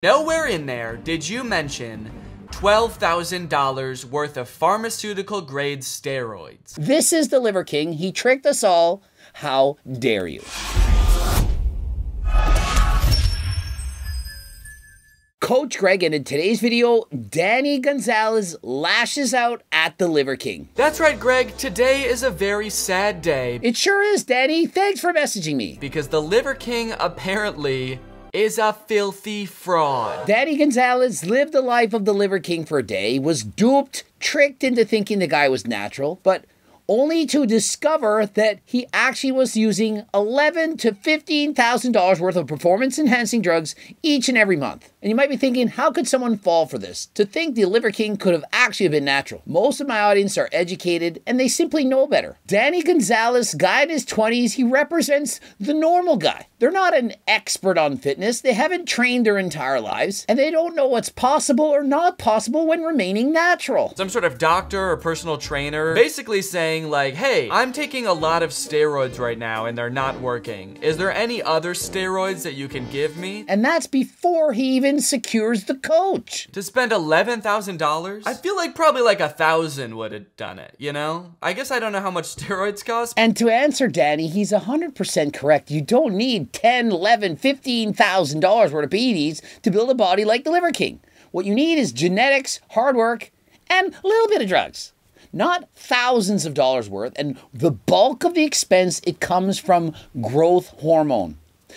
Nowhere in there did you mention $12,000 worth of pharmaceutical grade steroids. This is the Liver King. He tricked us all. How dare you? Coach Greg, and in today's video, Danny Gonzalez lashes out at the Liver King. That's right, Greg. Today is a very sad day. It sure is, Danny. Thanks for messaging me. Because the Liver King apparently is a filthy fraud. Danny Gonzalez lived the life of the Liver King for a day, was duped, tricked into thinking the guy was natural, but only to discover that he actually was using $11,000 to $15,000 worth of performance-enhancing drugs each and every month. And you might be thinking, how could someone fall for this? To think the Liver King could have actually been natural. Most of my audience are educated, and they simply know better. Danny Gonzalez, guy in his 20s, he represents the normal guy. They're not an expert on fitness, they haven't trained their entire lives, and they don't know what's possible or not possible when remaining natural. Some sort of doctor or personal trainer basically saying like, hey, I'm taking a lot of steroids right now and they're not working. Is there any other steroids that you can give me? And that's before he even secures the coach. To spend $11,000? I feel like probably like $1,000 would have done it, you know? I guess I don't know how much steroids cost. And to answer Danny, he's 100% correct. You don't need $10,000, $11,000, $15,000 worth of PEDs to build a body like the Liver King. What you need is genetics, hard work, and a little bit of drugs. Not thousands of dollars worth, and the bulk of the expense, it comes from growth hormone.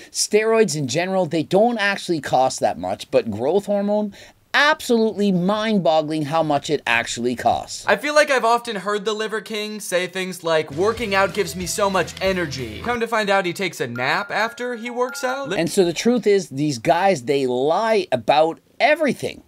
Steroids in general, they don't actually cost that much, but growth hormone, absolutely mind-boggling how much it actually costs. I feel like I've often heard the Liver King say things like, working out gives me so much energy. Come to find out he takes a nap after he works out. And so the truth is, these guys, they lie about everything.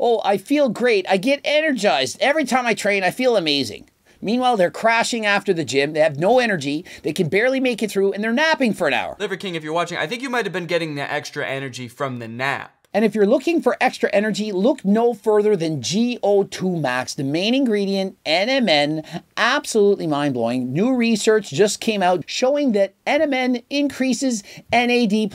Oh, I feel great. I get energized. Every time I train, I feel amazing. Meanwhile, they're crashing after the gym. They have no energy. They can barely make it through, and they're napping for an hour. Liver King, if you're watching, I think you might have been getting the extra energy from the nap. And if you're looking for extra energy, look no further than GO2 Max, the main ingredient, NMN, absolutely mind-blowing. New research just came out showing that NMN increases NAD+.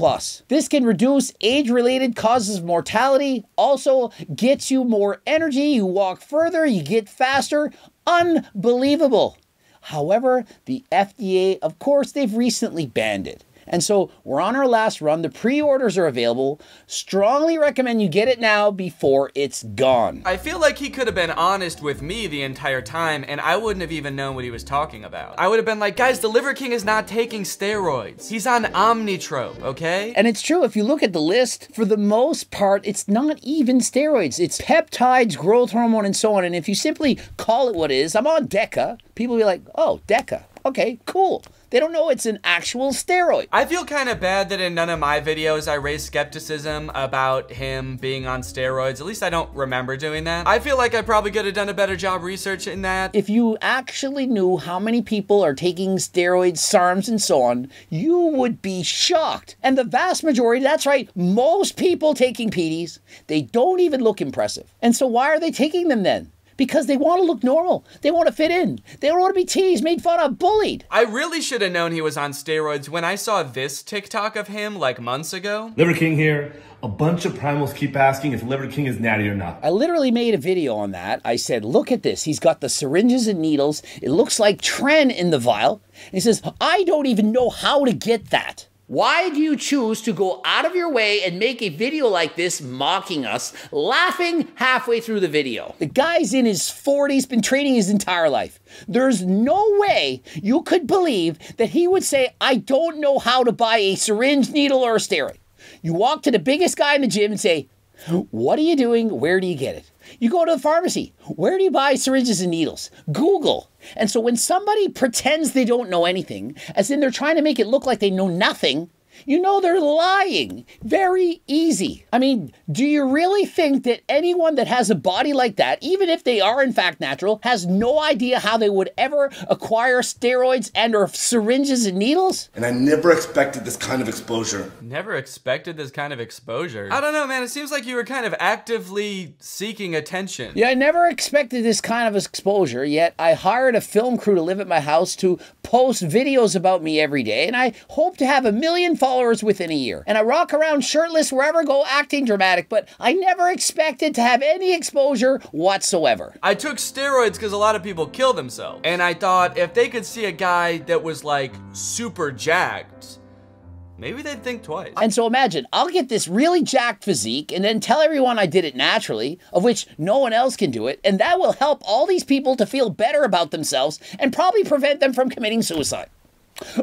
This can reduce age-related causes of mortality, also gets you more energy, you walk further, you get faster. Unbelievable. However, the FDA, of course, they've recently banned it. And so we're on our last run. The pre-orders are available. Strongly recommend you get it now before it's gone. I feel like he could have been honest with me the entire time and I wouldn't have even known what he was talking about. I would have been like, guys, the Liver King is not taking steroids. He's on Omnitrope, okay? And it's true, if you look at the list, for the most part, it's not even steroids. It's peptides, growth hormone, and so on. And if you simply call it what it is, I'm on Deca, people will be like, oh, Deca. Okay, cool. They don't know it's an actual steroid. I feel kind of bad that in none of my videos I raised skepticism about him being on steroids. At least I don't remember doing that. I feel like I probably could have done a better job researching that. If you actually knew how many people are taking steroids, SARMs, and so on, you would be shocked. And the vast majority, that's right, most people taking PEDs, they don't even look impressive. And so why are they taking them then? Because they want to look normal. They want to fit in. They don't want to be teased, made fun of, bullied. I really should have known he was on steroids when I saw this TikTok of him like months ago. Liver King here. A bunch of primals keep asking if Liver King is natty or not. I literally made a video on that. I said, look at this. He's got the syringes and needles. It looks like Tren in the vial. And he says, I don't even know how to get that. Why do you choose to go out of your way and make a video like this mocking us, laughing halfway through the video? The guy's in his 40s, been training his entire life. There's no way you could believe that he would say, I don't know how to buy a syringe, needle, or a steroid. You walk to the biggest guy in the gym and say, what are you doing? Where do you get it? You go to the pharmacy. Where do you buy syringes and needles? Google. And so when somebody pretends they don't know anything, as in they're trying to make it look like they know nothing, you know they're lying. Very easy. I mean, do you really think that anyone that has a body like that, even if they are in fact natural, has no idea how they would ever acquire steroids and or syringes and needles? And I never expected this kind of exposure. Never expected this kind of exposure. I don't know, man. It seems like you were kind of actively seeking attention. Yeah, I never expected this kind of exposure, yet I hired a film crew to live at my house to post videos about me every day, and I hope to have 1 million followers within a year. And I rock around shirtless wherever I go acting dramatic, but I never expected to have any exposure whatsoever. I took steroids because a lot of people kill themselves. And I thought if they could see a guy that was like super jacked, maybe they'd think twice. And so imagine, I'll get this really jacked physique and then tell everyone I did it naturally, of which no one else can do it, and that will help all these people to feel better about themselves and probably prevent them from committing suicide.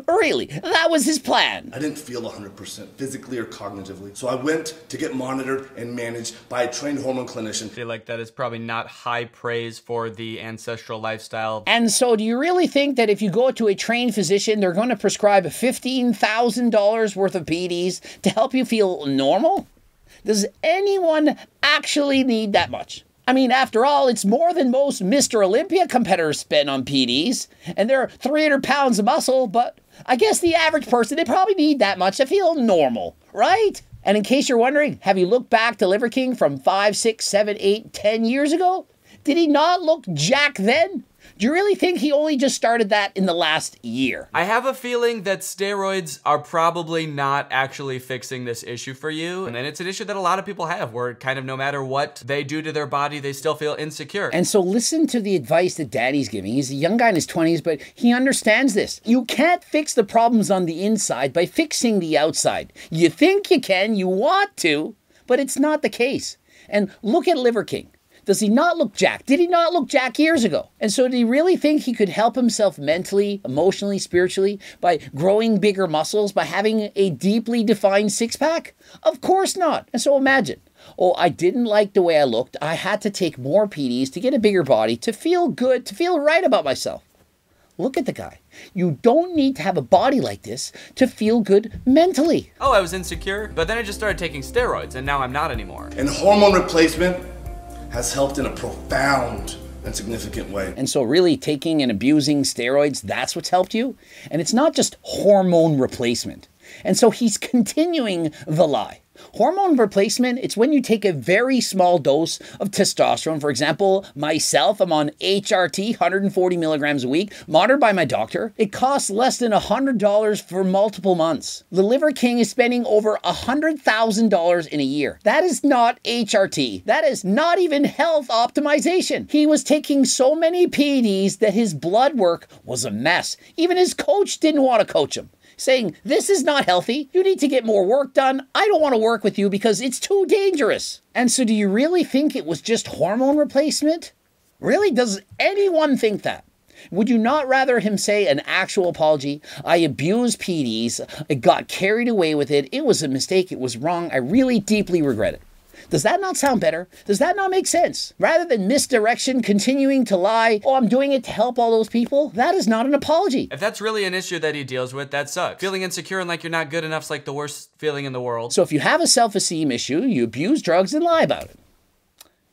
Really, that was his plan. I didn't feel 100% physically or cognitively, so I went to get monitored and managed by a trained hormone clinician. I feel like that is probably not high praise for the ancestral lifestyle. And so do you really think that if you go to a trained physician, they're going to prescribe $15,000 worth of PEDs to help you feel normal? Does anyone actually need that much? I mean, after all, it's more than most Mr. Olympia competitors spend on PEDs, and they're 300 pounds of muscle, but I guess the average person, they probably need that much to feel normal, right? And in case you're wondering, have you looked back to Liver King from 5, 6, 7, 8, 10 years ago? Did he not look jacked then? Do you really think he only just started that in the last year? I have a feeling that steroids are probably not actually fixing this issue for you. And it's an issue that a lot of people have, where kind of no matter what they do to their body, they still feel insecure. And so listen to the advice that Danny's giving. He's a young guy in his 20s, but he understands this. You can't fix the problems on the inside by fixing the outside. You think you can, you want to, but it's not the case. And look at Liver King. Does he not look jacked? Did he not look jacked years ago? And so did he really think he could help himself mentally, emotionally, spiritually by growing bigger muscles, by having a deeply defined six-pack? Of course not. And so imagine, oh, I didn't like the way I looked. I had to take more PEDs to get a bigger body, to feel good, to feel right about myself. Look at the guy. You don't need to have a body like this to feel good mentally. Oh, I was insecure, but then I just started taking steroids, and now I'm not anymore. And hormone replacement has helped in a profound and significant way. And so really taking and abusing steroids, that's what's helped you? And it's not just hormone replacement. And so he's continuing the lie. Hormone replacement, it's when you take a very small dose of testosterone. For example, myself, I'm on HRT, 140 milligrams a week, monitored by my doctor. It costs less than $100 for multiple months. The Liver King is spending over $100,000 in a year. That is not HRT. That is not even health optimization. He was taking so many PEDs that his blood work was a mess. Even his coach didn't want to coach him, saying, this is not healthy. You need to get more work done. I don't want to work with you because it's too dangerous. And so do you really think it was just hormone replacement? Really? Does anyone think that? Would you not rather him say an actual apology? I abused PEDs. I got carried away with it. It was a mistake. It was wrong. I really deeply regret it. Does that not sound better? Does that not make sense? Rather than misdirection, continuing to lie, oh, I'm doing it to help all those people, that is not an apology. If that's really an issue that he deals with, that sucks. Feeling insecure and like you're not good enough's like the worst feeling in the world. So if you have a self-esteem issue, you abuse drugs and lie about it.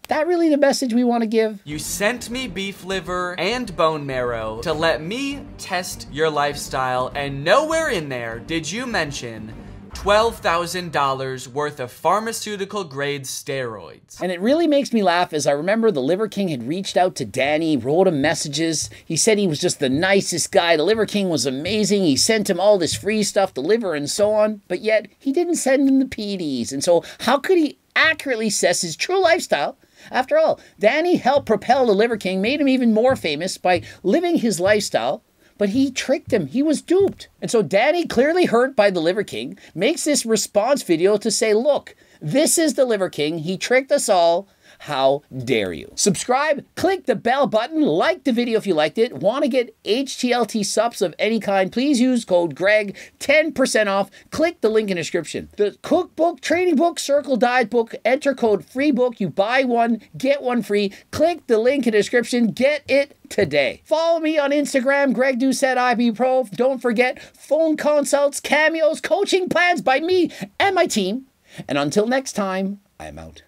That really the message we want to give? You sent me beef liver and bone marrow to let me test your lifestyle, and nowhere in there did you mention $12,000 worth of pharmaceutical grade steroids. And it really makes me laugh as I remember the Liver King had reached out to Danny, wrote him messages. He said he was just the nicest guy. The Liver King was amazing. He sent him all this free stuff to liver and so on. But yet he didn't send him the PEDs. And so how could he accurately assess his true lifestyle? After all, Danny helped propel the Liver King, made him even more famous by living his lifestyle. But he tricked him. He was duped. And so Danny, clearly hurt by the Liver King, makes this response video to say, look, this is the Liver King. He tricked us all. How dare you? Subscribe, click the bell button, like the video if you liked it. Want to get HTLT subs of any kind? Please use code GREG, 10% off. Click the link in the description. The cookbook, training book, circle diet book, enter code FREEBOOK. You buy one, get one free. Click the link in the description. Get it today. Follow me on Instagram, Greg Doucette IB Pro. Don't forget phone consults, cameos, coaching plans by me and my team. And until next time, I'm out.